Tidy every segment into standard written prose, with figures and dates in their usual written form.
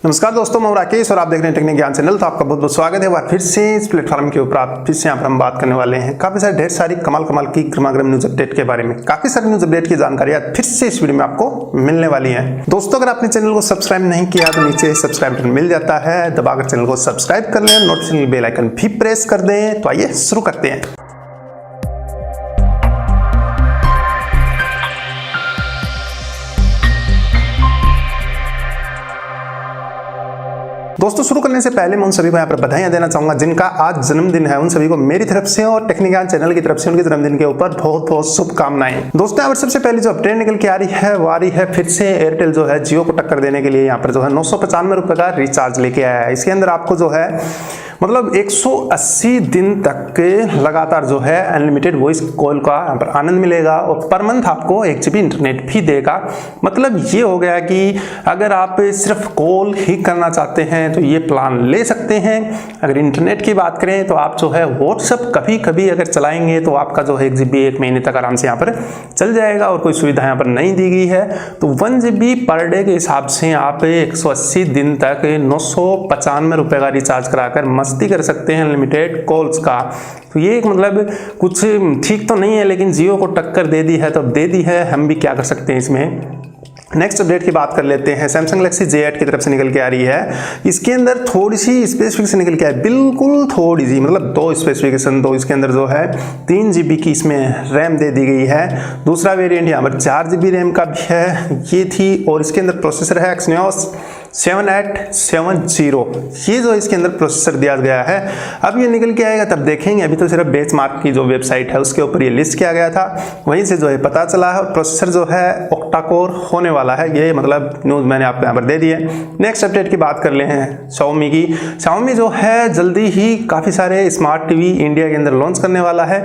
नमस्कार दोस्तों, मैं राकेश और आप देख रहे हैं टेक्निक ज्ञान चैनल। तो आपका बहुत बहुत स्वागत है। बार फिर से इस प्लेटफॉर्म के ऊपर आप फिर से यहाँ पर हम बात करने वाले हैं काफी सारी ढेर सारी कमाल की गर्मागर्म न्यूज अपडेट के बारे में। काफी सारी न्यूज अपडेट की जानकारी फिर से इस वीडियो में आपको मिलने वाली है। दोस्तों, अगर आपने चैनल को सब्सक्राइब नहीं किया तो नीचे सब्सक्राइब बटन मिल जाता है, दबाकर चैनल को सब्सक्राइब कर लें, नोटिफिकेशन बेल आइकन भी प्रेस कर दें। तो आइए शुरू करते हैं। दोस्तों, शुरू करने से पहले मैं उन सभी को यहाँ पर बधाइयां देना चाहूंगा जिनका आज जन्मदिन है। उन सभी को मेरी तरफ से और टेक्निक ज्ञान चैनल की तरफ से उनके जन्मदिन के ऊपर बहुत बहुत शुभकामनाएं। दोस्तों, यहाँ पर सबसे पहले जो अपडेट निकल के आ रही है वो आ रही है फिर से एयरटेल जो है जियो को टक्कर देने के लिए यहाँ पर जो है 995 रुपए का रिचार्ज लेके आया है। इसके अंदर आपको जो है मतलब 180 दिन तक के लगातार जो है अनलिमिटेड वॉइस कॉल का यहाँ पर आनंद मिलेगा और पर मंथ आपको 1 GB इंटरनेट भी देगा। मतलब ये हो गया कि अगर आप सिर्फ कॉल ही करना चाहते हैं तो ये प्लान ले सकते हैं। अगर इंटरनेट की बात करें तो आप जो है व्हाट्सएप कभी कभी अगर चलाएंगे तो आपका जो है 1 GB 1 महीने तक आराम से यहाँ पर चल जाएगा और कोई सुविधा यहाँ पर नहीं दी गई है। तो 1 GB पर डे के हिसाब से आप 180 दिन तक 995 रुपए का रिचार्ज कराकर मस्ती कर सकते हैं अनलिमिटेड कॉल्स का। तो ये मतलब कुछ ठीक तो नहीं है, लेकिन जियो को टक्कर दे दी है तो अब दे दी है, हम भी क्या कर सकते हैं इसमें। नेक्स्ट अपडेट की बात कर लेते हैं। सैमसंग गैलेक्सी J8 की तरफ से निकल के आ रही है। इसके अंदर थोड़ी सी स्पेसिफिकेशन निकल के आई, बिल्कुल थोड़ी सी, मतलब 2 स्पेसिफिकेशन। तो इसके अंदर जो है 3 GB की इसमें रैम दे दी गई है। दूसरा वेरिएंट यहाँ पर 4 GB रैम का भी है, ये थी। और इसके अंदर प्रोसेसर है Exynos 7870। ये जो इसके अंदर प्रोसेसर दिया गया है। अब ये निकल के आएगा तब देखेंगे। अभी तो सिर्फ बेंचमार्क की जो वेबसाइट है उसके ऊपर ये लिस्ट किया गया था, वहीं से जो है पता चला है। प्रोसेसर जो है Octa-Core होने वाला है, ये मतलब न्यूज़ मैंने आपको यहाँ पर दे दी है। नेक्स्ट अपडेट की बात कर ले हैं Xiaomi की। Xiaomi जो है जल्दी ही काफ़ी सारे स्मार्ट टीवी इंडिया के अंदर लॉन्च करने वाला है,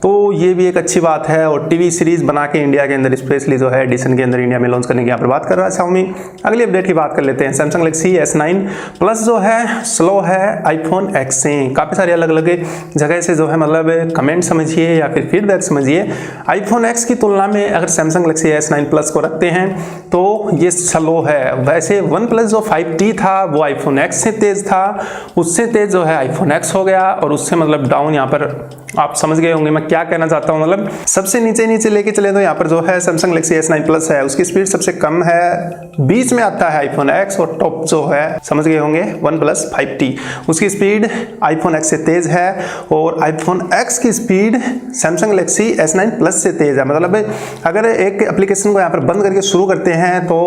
तो ये भी एक अच्छी बात है। और टीवी सीरीज बना के इंडिया के अंदर स्पेशली जो है एडिशन के अंदर इंडिया में लॉन्च करने की यहाँ पर बात कर रहा है Xiaomi। अगली अपडेट की बात कर लेते हैं। सैमसंग गैलेक्सी S9 प्लस जो है स्लो है iPhone X से। काफ़ी सारी अलग अलग जगह से जो है मतलब कमेंट समझिए या फिर फीडबैक समझिए, iPhone X की तुलना में अगर सैमसंग गैलेक्सी S9 प्लस को रखते हैं तो ये स्लो है। वैसे OnePlus जो 5T था वो iPhone X से तेज था, उससे तेज जो है iPhone X हो गया और उससे मतलब डाउन। यहाँ पर आप समझ गए होंगे मैं क्या कहना चाहता हूँ। मतलब सबसे नीचे लेके चले तो यहाँ पर जो है सैमसंग गैलेक्सी S9 प्लस है, उसकी स्पीड सबसे कम है, बीच में आता है iPhone X और टॉप जो है समझ गए होंगे OnePlus 5T, उसकी स्पीड iPhone X से तेज है और iPhone X की speed Samsung Galaxy S9 plus से तेज है। मतलब अगर एक एप्लीकेशन को यहाँ पर बंद करके शुरू करते हैं तो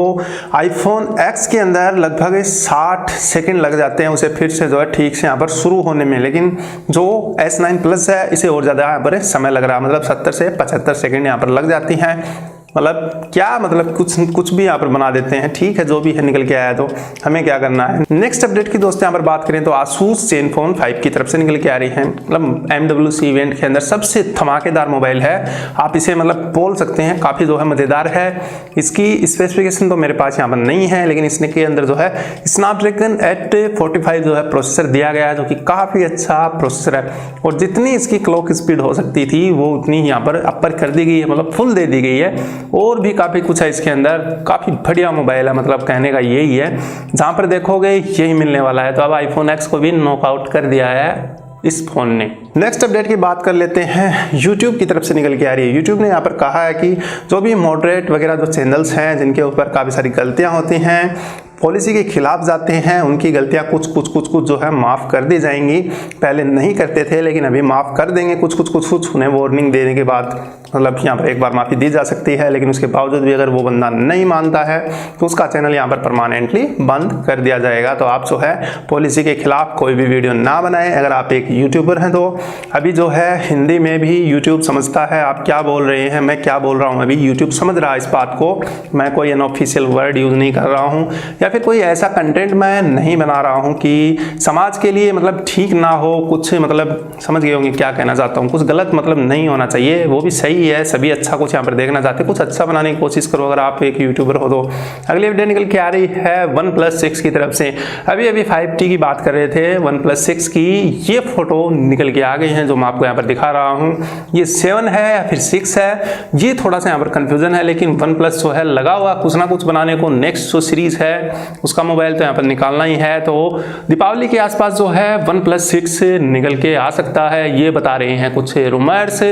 iPhone X के अंदर लगभग 60 सेकंड लग जाते हैं उसे फिर से जो है ठीक से यहाँ पर शुरू होने में, लेकिन जो S9 प्लस है इसे और ज़्यादा यहाँ पर समय लग रहा है, मतलब 70 से 75 सेकंड यहाँ पर लग जाती हैं। मतलब क्या मतलब कुछ भी यहाँ पर बना देते हैं। ठीक है, जो भी है निकल के आया तो हमें क्या करना है। नेक्स्ट अपडेट की दोस्तों यहाँ पर बात करें तो Asus Zenfone 5 की तरफ से निकल के आ रही है। मतलब MWC इवेंट के अंदर सबसे धमाकेदार मोबाइल है, आप इसे मतलब बोल सकते हैं, काफ़ी जो है मज़ेदार है। इसकी स्पेसिफिकेशन तो मेरे पास यहाँ पर नहीं है, लेकिन इसने के अंदर जो है Snapdragon 845 जो है प्रोसेसर दिया गया है, जो कि काफ़ी अच्छा प्रोसेसर है। और जितनी इसकी क्लॉक स्पीड हो सकती थी वो उतनी यहाँ पर अपर कर दी गई है, मतलब फुल दे दी गई है। और भी काफ़ी कुछ है इसके अंदर, काफ़ी बढ़िया मोबाइल है। मतलब कहने का यही है, जहाँ पर देखोगे यही मिलने वाला है। तो अब iPhone X को भी नॉकआउट कर दिया है इस फोन ने। नेक्स्ट अपडेट की बात कर लेते हैं। YouTube की तरफ से निकल के आ रही है। YouTube ने यहाँ पर कहा है कि जो भी मॉडरेट वगैरह जो चैनल्स हैं जिनके ऊपर काफ़ी सारी गलतियाँ होती हैं, पॉलिसी के खिलाफ जाते हैं, उनकी गलतियां कुछ जो है माफ़ कर दी जाएंगी। पहले नहीं करते थे लेकिन अभी माफ़ कर देंगे। कुछ उन्हें वार्निंग देने के बाद मतलब यहाँ पर एक बार माफ़ी दी जा सकती है, लेकिन उसके बावजूद भी अगर वो बंदा नहीं मानता है तो उसका चैनल यहाँ पर परमानेंटली बंद कर दिया जाएगा। तो आप जो है पॉलिसी के खिलाफ कोई भी वीडियो ना बनाएं। अगर आप एक यूट्यूबर हैं तो अभी जो है हिंदी में भी यूट्यूब समझता है आप क्या बोल रहे हैं, मैं क्या बोल रहा हूँ, अभी यूट्यूब समझ रहा है इस बात को। मैं कोई अनऑफिशियल वर्ड यूज़ नहीं कर रहा हूँ या फिर कोई ऐसा कंटेंट मैं नहीं बना रहा हूँ कि समाज के लिए मतलब ठीक ना हो कुछ, मतलब समझ गए होंगे क्या कहना चाहता हूँ। कुछ गलत मतलब नहीं होना चाहिए, वो भी सही है, सभी अच्छा कुछ यहाँ पर देखना चाहते हैं, कुछ अच्छा बनाने की कोशिश करो अगर आप एक यूट्यूबर हो तो। अगली वीडियो निकल के आ रही है OnePlus 6 की तरफ से। अभी 5T की बात कर रहे थे, OnePlus 6 की ये फोटो निकल के आ गई हैं जो मैं आपको यहाँ पर दिखा रहा हूँ। ये 7 है या फिर 6 है, ये थोड़ा सा यहाँ पर कंफ्यूजन है, लेकिन OnePlus जो है लगा हुआ कुछ ना कुछ बनाने को। नेक्स्ट जो सीरीज है उसका मोबाइल तो यहाँ पर निकालना ही है। तो दीपावली के आसपास जो है OnePlus 6 निकल के आ सकता है, ये बता रहे हैं कुछ रूमर्स।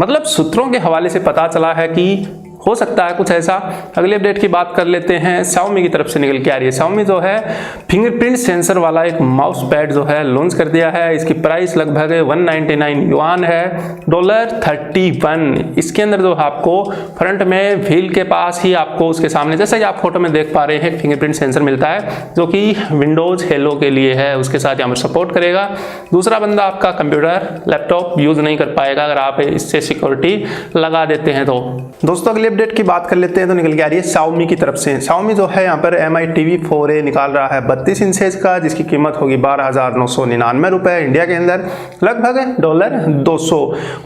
मतलब सूत्रों के हवाले से पता चला है कि हो सकता है कुछ ऐसा। अगले अपडेट की बात कर लेते हैं, Xiaomi की तरफ से निकल के आ रही है। Xiaomi जो है फिंगरप्रिंट सेंसर वाला एक माउस पैड जो है लॉन्च कर दिया है। इसकी प्राइस लगभग 199 युआन है, $31। इसके अंदर जो आपको फ्रंट में व्हील के पास ही आपको उसके सामने, जैसा कि आप फोटो में देख पा रहे हैं, फिंगरप्रिंट सेंसर मिलता है जो कि विंडोज हेलो के लिए है, उसके साथ यहाँ पर सपोर्ट करेगा। दूसरा बंदा आपका कंप्यूटर लैपटॉप यूज नहीं कर पाएगा अगर आप इससे सिक्योरिटी लगा देते हैं तो। दोस्तों अगले अपडेट की बात कर लेते हैं तो निकल के आ रही है Xiaomi की तरफ से। Xiaomi जो है यहाँ पर MI TV 4A निकाल रहा है 32 इंचेज का, जिसकी कीमत होगी 12,999 रुपए इंडिया के अंदर, लगभग $200।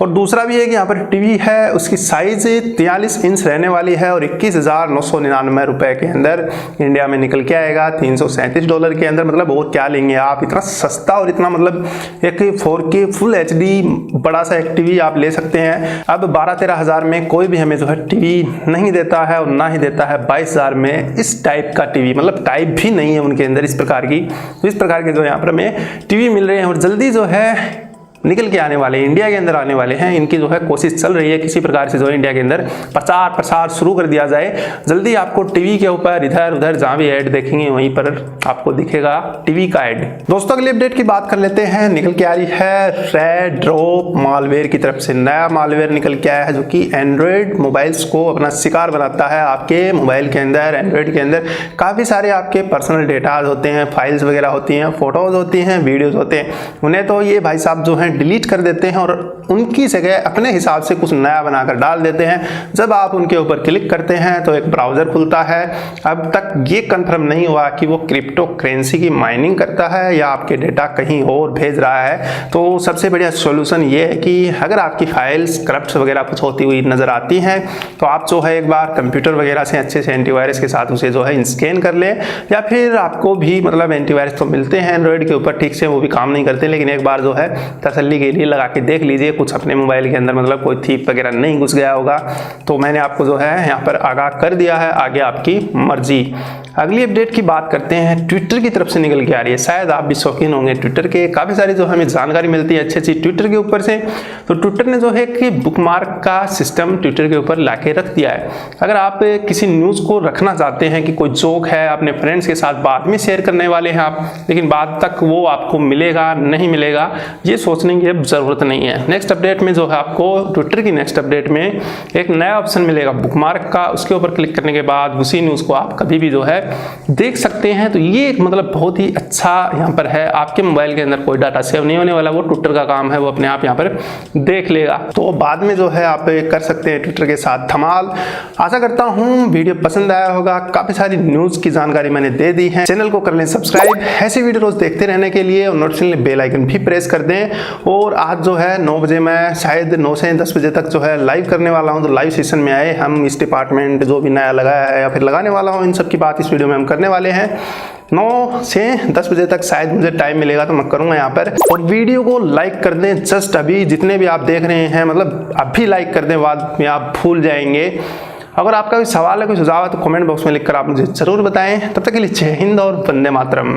और दूसरा भी है कि यहाँ पर टीवी है, उसकी साइज 43 इंच रहने वाली है और 21,999 रुपए के अंदर इंडिया में निकल के आएगा, $337 के अंदर। मतलब और क्या लेंगे आप, इतना सस्ता और इतना मतलब एक 4K फुल HD बड़ा सा एक टीवी आप ले सकते हैं। अब 12-13 हज़ार में कोई भी हमें जो है टीवी नहीं देता है और ना ही देता है 22,000 में इस टाइप का टीवी। मतलब टाइप भी नहीं है उनके अंदर इस प्रकार की, तो इस प्रकार के जो यहाँ पर हमें टीवी मिल रहे हैं और जल्दी जो है निकल के आने वाले, इंडिया के अंदर आने वाले हैं। इनकी जो है कोशिश चल रही है किसी प्रकार से जो है इंडिया के अंदर प्रसार शुरू कर दिया जाए। जल्दी आपको टीवी के ऊपर इधर उधर जहाँ भी ऐड देखेंगे वहीं पर आपको दिखेगा टीवी का ऐड। दोस्तों अगले अपडेट की बात कर लेते हैं, निकल के आ रही है रेड ड्रॉप मालवेयर की तरफ से। नया मालवेयर निकल के आया है जो कि एंड्रॉयड मोबाइल्स को अपना शिकार बनाता है। आपके मोबाइल के अंदर, एंड्रॉयड के अंदर काफ़ी सारे आपके पर्सनल डेटाज होते हैं, फाइल्स वगैरह होती हैं, फोटोज होती हैं, वीडियोज होते हैं, उन्हें तो ये भाई साहब जो है डिलीट कर देते हैं और उनकी जगह अपने हिसाब से कुछ नया बनाकर डाल देते हैं। जब आप उनके ऊपर क्लिक करते हैं तो एक ब्राउजर खुलता है। अब तक ये कंफर्म नहीं हुआ कि वो क्रिप्टो करेंसी की माइनिंग करता है या आपके डेटा कहीं और भेज रहा है। तो सबसे बढ़िया सॉल्यूशन ये है कि अगर आपकी फाइल्स करप्ट वगैरह कुछ होती हुई नजर आती हैं तो आप जो है एक बार कंप्यूटर वगैरह से अच्छे से एंटीवायरस के साथ उसे जो है स्कैन कर लें, या फिर आपको भी मतलब एंटीवायरस तो मिलते हैं एंड्रॉयड के ऊपर, ठीक से वो भी काम नहीं करते, लेकिन एक बार जो है तसल्ली के लिए लगा के देख लीजिए कुछ अपने मोबाइल के अंदर मतलब कोई थीप वगैरह नहीं घुस गया होगा। तो मैंने आपको जो है यहाँ पर आगाह कर दिया है, आगे आपकी मर्जी। अगली अपडेट की बात करते हैं, ट्विटर की तरफ से निकल के आ रही है। शायद आप भी शौकीन होंगे ट्विटर के, काफ़ी सारी जो हमें जानकारी मिलती है अच्छी अच्छी ट्विटर के ऊपर से। तो ट्विटर ने जो है कि बुकमार्क का सिस्टम ट्विटर के ऊपर लाके रख दिया है। अगर आप किसी न्यूज़ को रखना चाहते हैं कि कोई जोक है अपने फ्रेंड्स के साथ बाद में शेयर करने वाले हैं आप, लेकिन बाद तक वो आपको मिलेगा नहीं मिलेगा ये सोचने की अब ज़रूरत नहीं है। नेक्स्ट अपडेट में जो है आपको ट्विटर की नेक्स्ट अपडेट में एक नया ऑप्शन मिलेगा बुकमार्क का। उसके ऊपर क्लिक करने के बाद उसी न्यूज़ को आप कभी भी जो है देख सकते हैं। तो ये एक मतलब बहुत ही अच्छा यहाँ पर है, आपके मोबाइल के अंदर कोई डाटा सेव नहीं होने वाला, वो ट्विटर का काम है, वो अपने आप यहाँ पर देख लेगा। तो बाद में जो है आप कर सकते हैं ट्विटर के साथ धमाल। आशा करता हूँ वीडियो पसंद आया होगा, काफ़ी सारी न्यूज़ की जानकारी मैंने दे दी है। चैनल को कर लें सब्सक्राइब ऐसी वीडियो रोज देखते रहने के लिए, और नोटिफिकेशन बेल आइकन भी प्रेस कर दें। और आज जो है 9 बजे मैं शायद 9 से 10 बजे तक जो है लाइव करने वाला हूं, तो लाइव सेशन में आए हम इस डिपार्टमेंट जो भी नया लगाया है या फिर लगाने वाला हूं, इन सब की बात इस वीडियो में हम करने वाले हैं। 9 से 10 बजे तक शायद मुझे टाइम मिलेगा तो मैं करूंगा यहाँ पर। और वीडियो को लाइक कर दें जस्ट अभी, जितने भी आप देख रहे हैं मतलब अभी लाइक कर दें, बाद में आप भूल जाएंगे। अगर आपका कोई सवाल है कोई सुझाव है तो कमेंट बॉक्स में लिखकर आप मुझे जरूर बताएं। तब तक के लिए जय हिंद और वंदे मातरम।